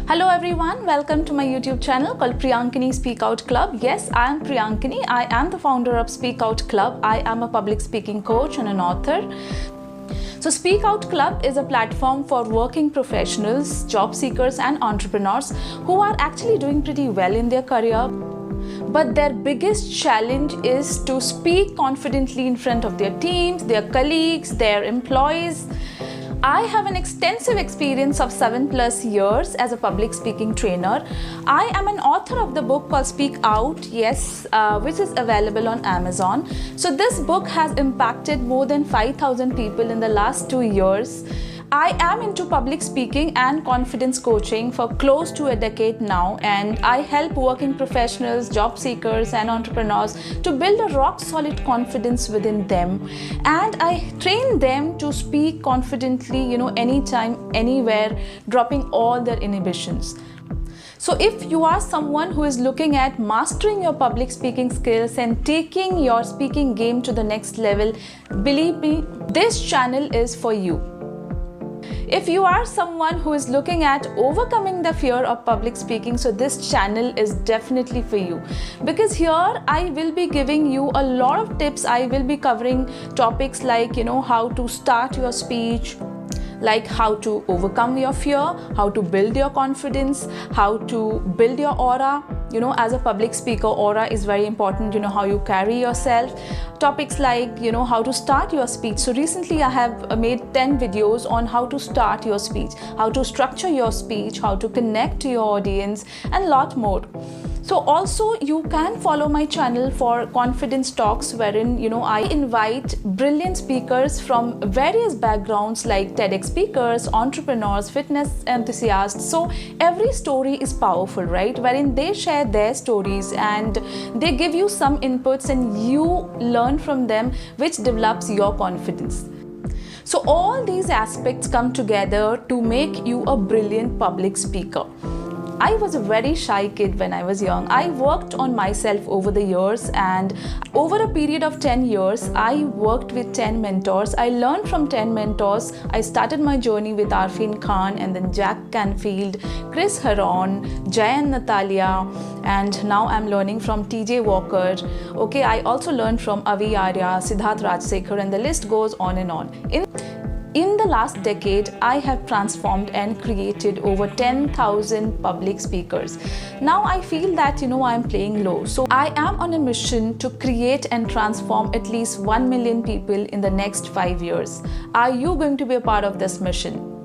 Hello everyone, welcome to my YouTube channel called Priyankini Speak Out Club. Yes, I am Priyankini. I am the founder of Speak Out Club. I am a public speaking coach and an author. So Speak Out Club is a platform for working professionals, job seekers and entrepreneurs who are actually doing pretty well in their career. But their biggest challenge is to speak confidently in front of their teams, their colleagues, their employees. I have an extensive experience of 7+ years as a public speaking trainer. I am an author of the book called Speak Out, yes, which is available on Amazon. So this book has impacted more than 5,000 people in the last 2 years. I am into public speaking and confidence coaching for close to a decade now, and I help working professionals, job seekers and entrepreneurs to build a rock solid confidence within them, and I train them to speak confidently, anytime, anywhere, dropping all their inhibitions. So if you are someone who is looking at mastering your public speaking skills and taking your speaking game to the next level, believe me, this channel is for you. If you are someone who is looking at overcoming the fear of public speaking, so this channel is definitely for you, because here I will be giving you a lot of tips. I will be covering topics like how to start your speech, like how to overcome your fear, how to build your confidence, how to build your aura. As a public speaker, aura is very important, how you carry yourself. Topics like, how to start your speech. So recently I have made 10 videos on how to start your speech, how to structure your speech, how to connect to your audience, and a lot more. So also you can follow my channel for confidence talks, wherein I invite brilliant speakers from various backgrounds like TEDx speakers, entrepreneurs, fitness enthusiasts. So every story is powerful, right? Wherein they share their stories and they give you some inputs and you learn from them, which develops your confidence. So all these aspects come together to make you a brilliant public speaker. I was a very shy kid when I was young. I worked on myself over the years, and over a period of 10 years, I worked with 10 mentors. I learned from 10 mentors. I started my journey with Arfin Khan, and then Jack Canfield, Chris Heron, Jayan Natalia, and now I'm learning from TJ Walker. Okay, I also learned from Avi Arya, Siddharth Rajsekhar, and the list goes on and on. In the last decade, I have transformed and created over 10,000 public speakers. Now I feel that, I'm playing low. So I am on a mission to create and transform at least 1 million people in the next 5 years. Are you going to be a part of this mission?